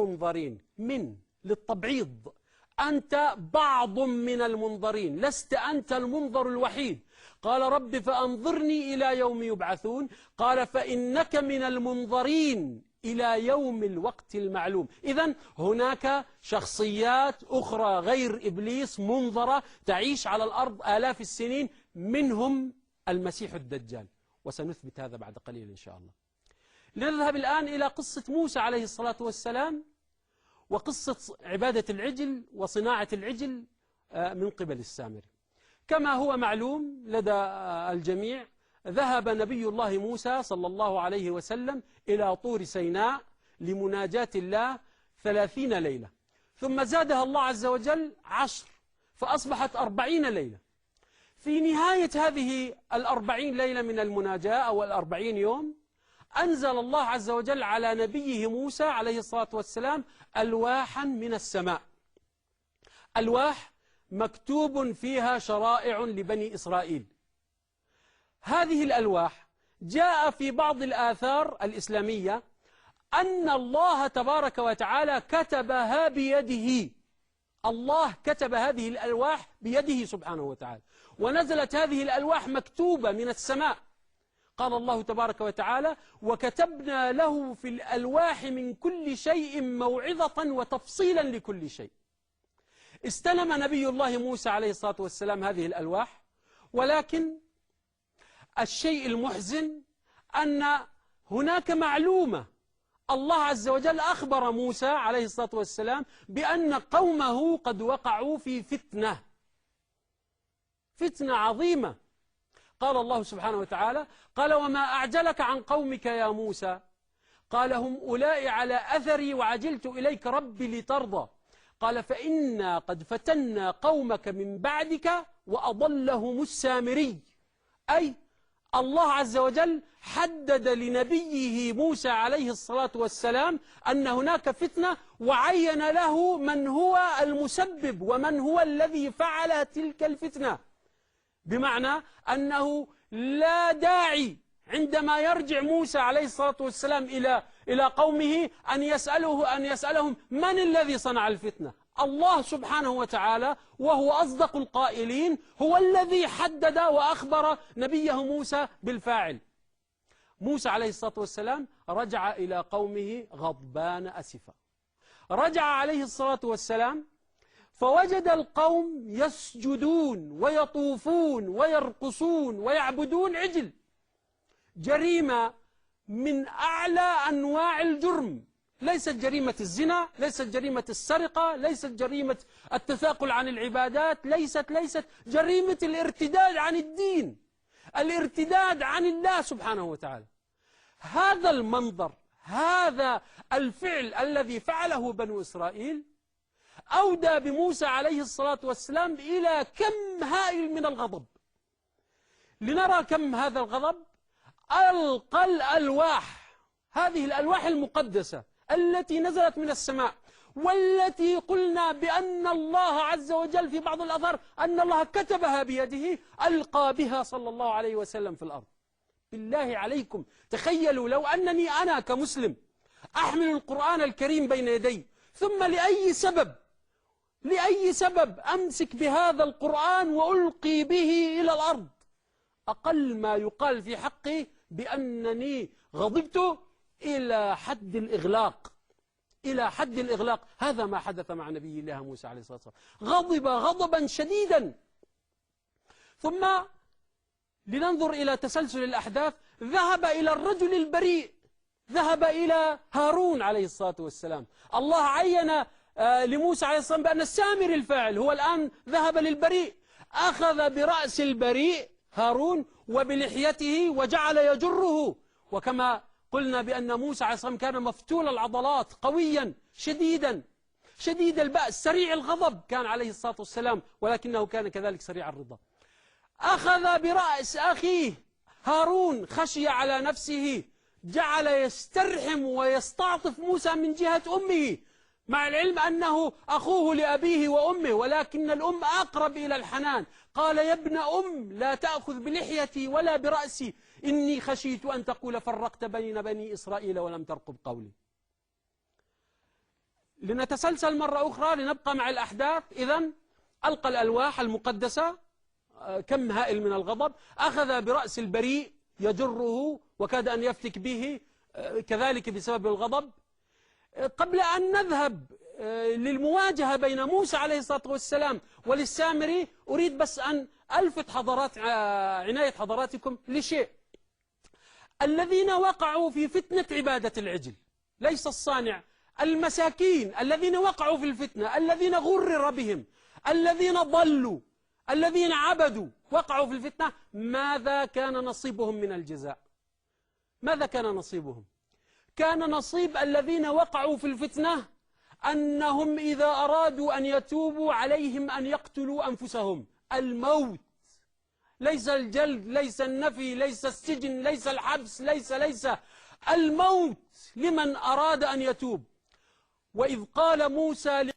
منظرين من للتبعيض، أنت بعض من المنظرين، لست أنت المنظر الوحيد. قال رب فأنظرني إلى يوم يبعثون، قال فإنك من المنظرين إلى يوم الوقت المعلوم. إذن هناك شخصيات أخرى غير إبليس منظرة تعيش على الأرض آلاف السنين، منهم المسيح الدجال، وسنثبت هذا بعد قليل إن شاء الله. لنذهب الآن إلى قصة موسى عليه الصلاة والسلام وقصة عبادة العجل وصناعة العجل من قبل السامري. كما هو معلوم لدى الجميع، ذهب نبي الله موسى صلى الله عليه وسلم إلى طور سيناء لمناجاة الله 30 ليلة، ثم زادها الله عز وجل 10 فأصبحت 40 ليلة. في نهاية هذه 40 ليلة من المناجاة أو 40 يوم، أنزل الله عز وجل على نبيه موسى عليه الصلاة والسلام ألواحا من السماء، ألواح مكتوب فيها شرائع لبني إسرائيل. هذه الألواح جاء في بعض الآثار الإسلامية أن الله تبارك وتعالى كتبها بيده، الله كتب هذه الألواح بيده سبحانه وتعالى، ونزلت هذه الألواح مكتوبة من السماء. قال الله تبارك وتعالى وكتبنا له في الألواح من كل شيء موعظة وتفصيلا لكل شيء. استلم نبي الله موسى عليه الصلاة والسلام هذه الألواح، ولكن الشيء المحزن أن هناك معلومة، الله عز وجل أخبر موسى عليه الصلاة والسلام بأن قومه قد وقعوا في فتنة عظيمة. قال الله سبحانه وتعالى قال وما أعجلك عن قومك يا موسى، قال هم أولئك على أثري وعجلت إليك ربي لترضى، قال فإنا قد فتنا قومك من بعدك وأضلهم السامري. أي الله عز وجل حدد لنبيه موسى عليه الصلاة والسلام أن هناك فتنة، وعين له من هو المسبب ومن هو الذي فعل تلك الفتنة، بمعنى أنه لا داعي عندما يرجع موسى عليه الصلاة والسلام إلى قومه أن يسألهم من الذي صنع الفتنة. الله سبحانه وتعالى وهو أصدق القائلين هو الذي حدد وأخبر نبيه موسى بالفاعل. موسى عليه الصلاة والسلام رجع إلى قومه غضبان أسفا، رجع عليه الصلاة والسلام فوجد القوم يسجدون ويطوفون ويرقصون ويعبدون عجل، جريمة من أعلى أنواع الجرم، ليست جريمة الزنا، ليست جريمة السرقة، ليست جريمة التثاقل عن العبادات، ليست جريمة الارتداد عن الدين، الارتداد عن الله سبحانه وتعالى. هذا المنظر، هذا الفعل الذي فعله بنو إسرائيل أودى بموسى عليه الصلاة والسلام إلى كم هائل من الغضب. لنرى كم هذا الغضب. ألقى الألواح، هذه الألواح المقدسة التي نزلت من السماء، والتي قلنا بأن الله عز وجل في بعض الآثار أن الله كتبها بيده، ألقى بها صلى الله عليه وسلم في الأرض. بالله عليكم تخيلوا لو أنني أنا كمسلم أحمل القرآن الكريم بين يدي، ثم لأي سبب أمسك بهذا القرآن وألقي به إلى الأرض، أقل ما يقال في حقي بأنني غضبت إلى حد الإغلاق، إلى حد الإغلاق. هذا ما حدث مع نبي الله موسى عليه الصلاة والسلام، غضب غضبا شديدا. ثم لننظر إلى تسلسل الأحداث. ذهب إلى الرجل البريء، ذهب إلى هارون عليه الصلاة والسلام. الله عين لموسى عليه الصلاة والسلام بأن السامر الفاعل، هو الآن ذهب للبريء، أخذ برأس البريء هارون وبلحيته وجعل يجره. وكما قلنا بأن موسى عليه الصلاة والسلام كان مفتول العضلات، قويا شديدا شديد البأس، سريع الغضب كان عليه الصلاة والسلام، ولكنه كان كذلك سريع الرضا. أخذ برأس أخيه هارون، خشي على نفسه، جعل يسترحم ويستعطف موسى من جهة أمه، مع العلم أنه أخوه لأبيه وأمه، ولكن الأم أقرب إلى الحنان. قال يا ابن أم لا تأخذ بلحيتي ولا برأسي، إني خشيت أن تقول فرقت بين بني إسرائيل ولم ترقب قولي. لنتسلسل مرة أخرى لنبقى مع الأحداث. إذن ألقى الألواح المقدسة، كم هائل من الغضب، أخذ برأس البريء يجره وكاد أن يفتك به كذلك بسبب الغضب. قبل أن نذهب للمواجهة بين موسى عليه الصلاة والسلام وللسامري، أريد بس أن ألفت عناية حضراتكم لشيء. الذين وقعوا في فتنة عبادة العجل، ليس الصانع، المساكين الذين وقعوا في الفتنة، الذين غرر بهم، الذين ضلوا، الذين عبدوا، وقعوا في الفتنة، ماذا كان نصيبهم من الجزاء؟ ماذا كان نصيبهم؟ كان نصيب الذين وقعوا في الفتنة أنهم إذا أرادوا أن يتوبوا عليهم أن يقتلوا أنفسهم. الموت، ليس الجلد، ليس النفي، ليس السجن، ليس الحبس، ليس الموت لمن أراد أن يتوب. وإذ قال موسى